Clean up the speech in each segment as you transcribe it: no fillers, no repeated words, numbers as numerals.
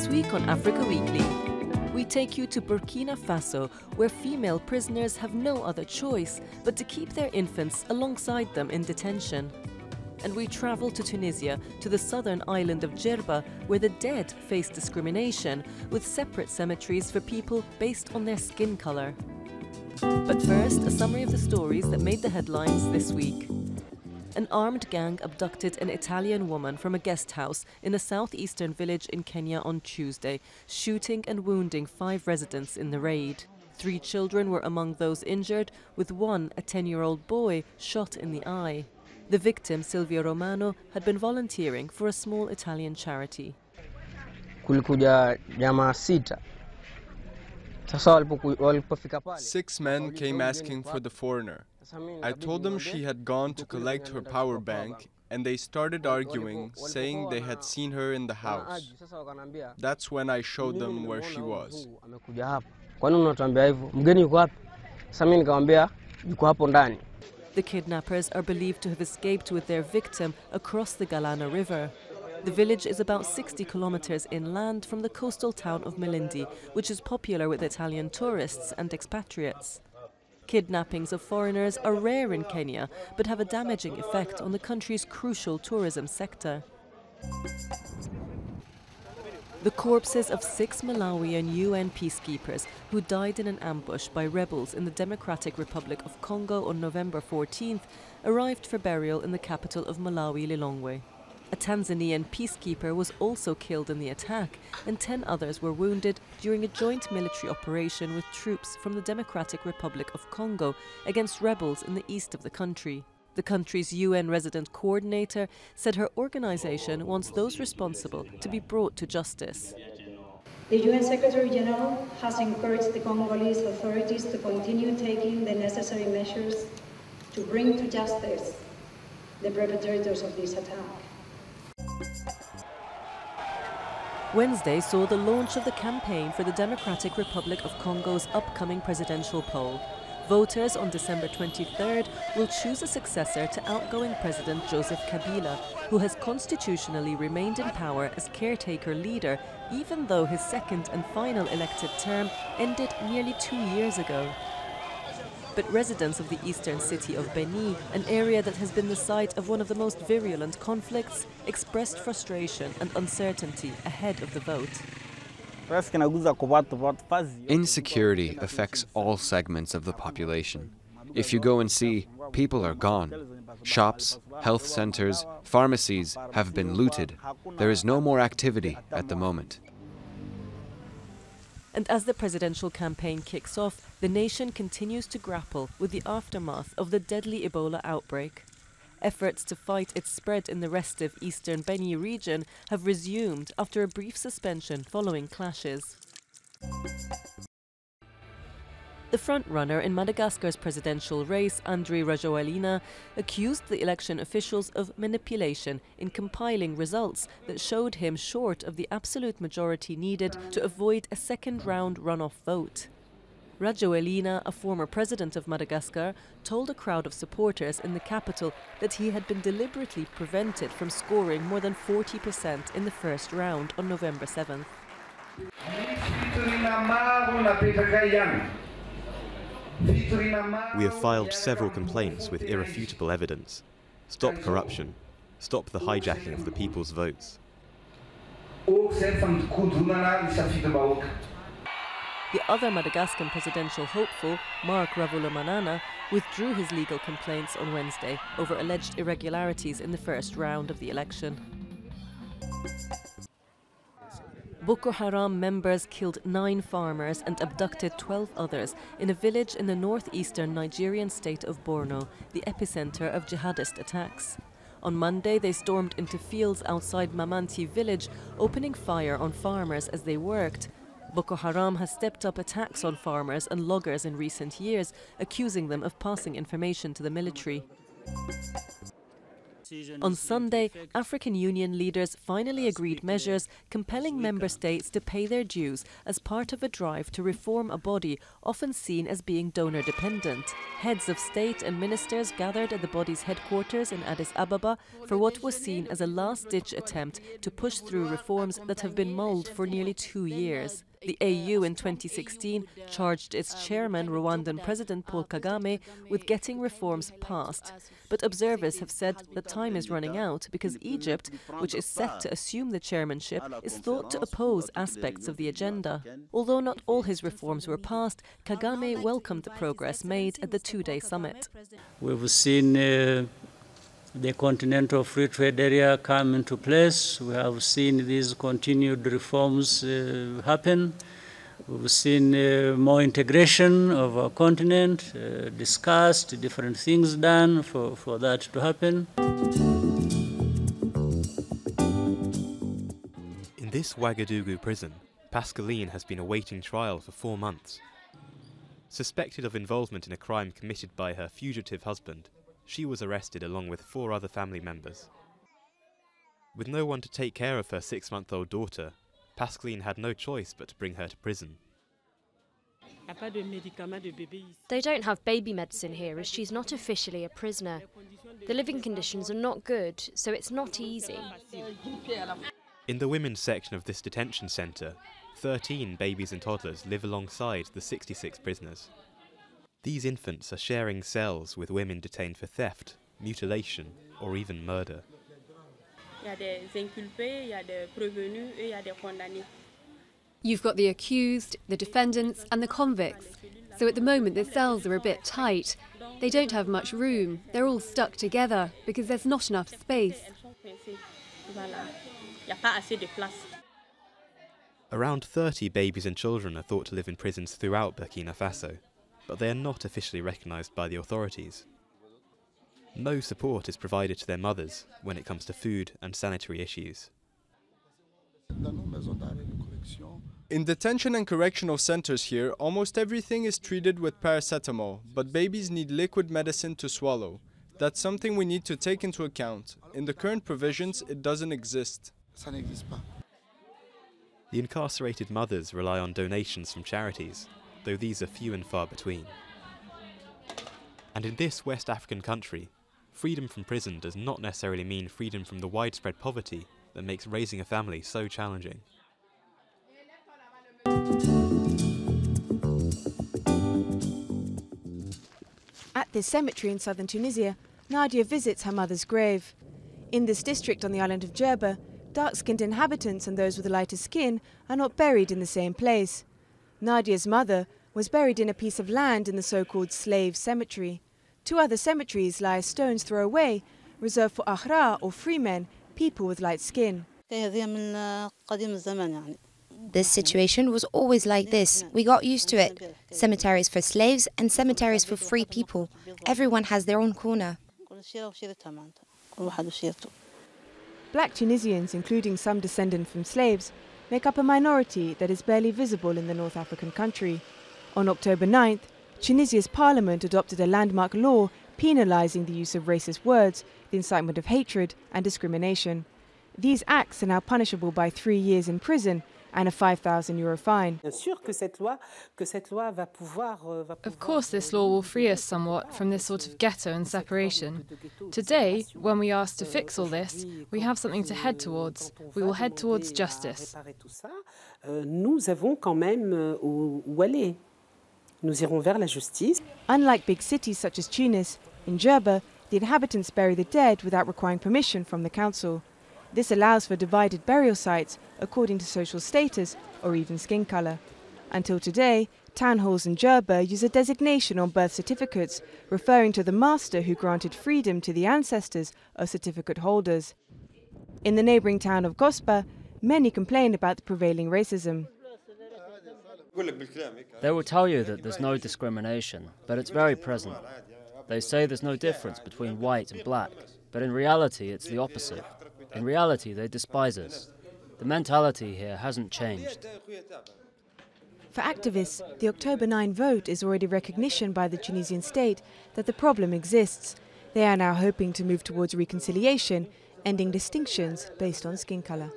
This week on Africa Weekly, we take you to Burkina Faso, where female prisoners have no other choice but to keep their infants alongside them in detention. And we travel to Tunisia, to the southern island of Djerba, where the dead face discrimination, with separate cemeteries for people based on their skin colour. But first, a summary of the stories that made the headlines this week. An armed gang abducted an Italian woman from a guest house in a southeastern village in Kenya on Tuesday, shooting and wounding 5 residents in the raid. 3 children were among those injured, with one, a 10-year-old boy, shot in the eye. The victim, Silvio Romano, had been volunteering for a small Italian charity. Kulikuja jamaa 6. Sasa 6 men came asking for the foreigner. I told them she had gone to collect her power bank, and they started arguing, saying they had seen her in the house. That's when I showed them where she was. The kidnappers are believed to have escaped with their victim across the Galana River. The village is about 60 kilometers inland from the coastal town of Melindi, which is popular with Italian tourists and expatriates. Kidnappings of foreigners are rare in Kenya, but have a damaging effect on the country's crucial tourism sector. The corpses of 6 Malawian UN peacekeepers who died in an ambush by rebels in the Democratic Republic of Congo on November 14th arrived for burial in the capital of Malawi, Lilongwe. A Tanzanian peacekeeper was also killed in the attack, and 10 others were wounded during a joint military operation with troops from the Democratic Republic of Congo against rebels in the east of the country. The country's UN resident coordinator said her organization wants those responsible to be brought to justice. The UN Secretary General has encouraged the Congolese authorities to continue taking the necessary measures to bring to justice the perpetrators of this attack. Wednesday saw the launch of the campaign for the Democratic Republic of Congo's upcoming presidential poll. Voters on December 23rd will choose a successor to outgoing President Joseph Kabila, who has constitutionally remained in power as caretaker leader, even though his second and final elected term ended nearly 2 years ago. But residents of the eastern city of Beni, an area that has been the site of one of the most virulent conflicts, expressed frustration and uncertainty ahead of the vote. Insecurity affects all segments of the population. If you go and see, people are gone. Shops, health centers, pharmacies have been looted. There is no more activity at the moment. And as the presidential campaign kicks off, the nation continues to grapple with the aftermath of the deadly Ebola outbreak. Efforts to fight its spread in the restive eastern Beni region have resumed after a brief suspension following clashes. The frontrunner in Madagascar's presidential race, Andry Rajoelina, accused the election officials of manipulation in compiling results that showed him short of the absolute majority needed to avoid a second-round runoff vote. Rajoelina, a former president of Madagascar, told a crowd of supporters in the capital that he had been deliberately prevented from scoring more than 40% in the first round on November 7th. We have filed several complaints with irrefutable evidence. Stop corruption. Stop the hijacking of the people's votes. The other Madagascan presidential hopeful, Marc Ravalomanana, withdrew his legal complaints on Wednesday over alleged irregularities in the first round of the election. Boko Haram members killed 9 farmers and abducted 12 others in a village in the northeastern Nigerian state of Borno, the epicenter of jihadist attacks. On Monday, they stormed into fields outside Mamanti village, opening fire on farmers as they worked. Boko Haram has stepped up attacks on farmers and loggers in recent years, accusing them of passing information to the military. On Sunday, African Union leaders finally agreed measures compelling member states to pay their dues as part of a drive to reform a body often seen as being donor-dependent. Heads of state and ministers gathered at the body's headquarters in Addis Ababa for what was seen as a last-ditch attempt to push through reforms that have been mulled for nearly 2 years. The AU in 2016 charged its chairman, Rwandan President Paul Kagame, with getting reforms passed. But observers have said that time is running out because Egypt, which is set to assume the chairmanship, is thought to oppose aspects of the agenda. Although not all his reforms were passed, Kagame welcomed the progress made at the two-day summit. We've seen the Continental Free Trade Area come into place. We have seen these continued reforms happen. We've seen more integration of our continent, discussed, different things done for that to happen. In this Ouagadougou prison, Pascaline has been awaiting trial for 4 months. Suspected of involvement in a crime committed by her fugitive husband, she was arrested along with 4 other family members. With no one to take care of her 6-month-old daughter, Pascaline had no choice but to bring her to prison. They don't have baby medicine here as she's not officially a prisoner. The living conditions are not good, so it's not easy. In the women's section of this detention centre, 13 babies and toddlers live alongside the 66 prisoners. These infants are sharing cells with women detained for theft, mutilation, or even murder. You've got the accused, the defendants, and the convicts. So at the moment the cells are a bit tight. They don't have much room. They're all stuck together because there's not enough space. Around 30 babies and children are thought to live in prisons throughout Burkina Faso, but they are not officially recognised by the authorities. No support is provided to their mothers when it comes to food and sanitary issues. In detention and correctional centers here, almost everything is treated with paracetamol, but babies need liquid medicine to swallow. That's something we need to take into account. In the current provisions, it doesn't exist. The incarcerated mothers rely on donations from charities, though these are few and far between. And in this West African country, freedom from prison does not necessarily mean freedom from the widespread poverty that makes raising a family so challenging. At this cemetery in southern Tunisia, Nadia visits her mother's grave. In this district on the island of Djerba, dark-skinned inhabitants and those with lighter skin are not buried in the same place. Nadia's mother was buried in a piece of land in the so-called slave cemetery. 2 other cemeteries lie a stone's throw away, reserved for ahrar or free men, people with light skin. This situation was always like this. We got used to it. Cemeteries for slaves and cemeteries for free people. Everyone has their own corner. Black Tunisians, including some descendant from slaves, make up a minority that is barely visible in the North African country. On October 9th, Tunisia's parliament adopted a landmark law penalising the use of racist words, the incitement of hatred and discrimination. These acts are now punishable by 3 years in prison and a €5,000 fine. Of course, this law will free us somewhat from this sort of ghetto and separation. Today, when we ask to fix all this, we have something to head towards. We will head towards justice. Unlike big cities such as Tunis, in Djerba, the inhabitants bury the dead without requiring permission from the council. This allows for divided burial sites according to social status or even skin colour. Until today, town halls in Djerba use a designation on birth certificates referring to the master who granted freedom to the ancestors of certificate holders. In the neighbouring town of Gospa, many complain about the prevailing racism. They will tell you that there's no discrimination, but it's very present. They say there's no difference between white and black, but in reality it's the opposite. In reality, they despise us. The mentality here hasn't changed. For activists, the October 9 vote is already recognition by the Tunisian state that the problem exists. They are now hoping to move towards reconciliation, ending distinctions based on skin colour.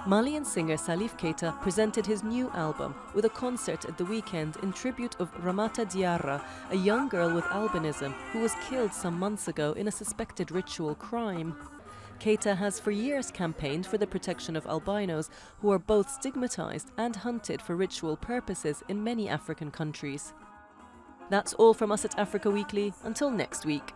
Malian singer Salif Keita presented his new album with a concert at the weekend in tribute of Ramata Diarra, a young girl with albinism who was killed some months ago in a suspected ritual crime. Keita has for years campaigned for the protection of albinos, who are both stigmatized and hunted for ritual purposes in many African countries. That's all from us at Africa Weekly. Until next week.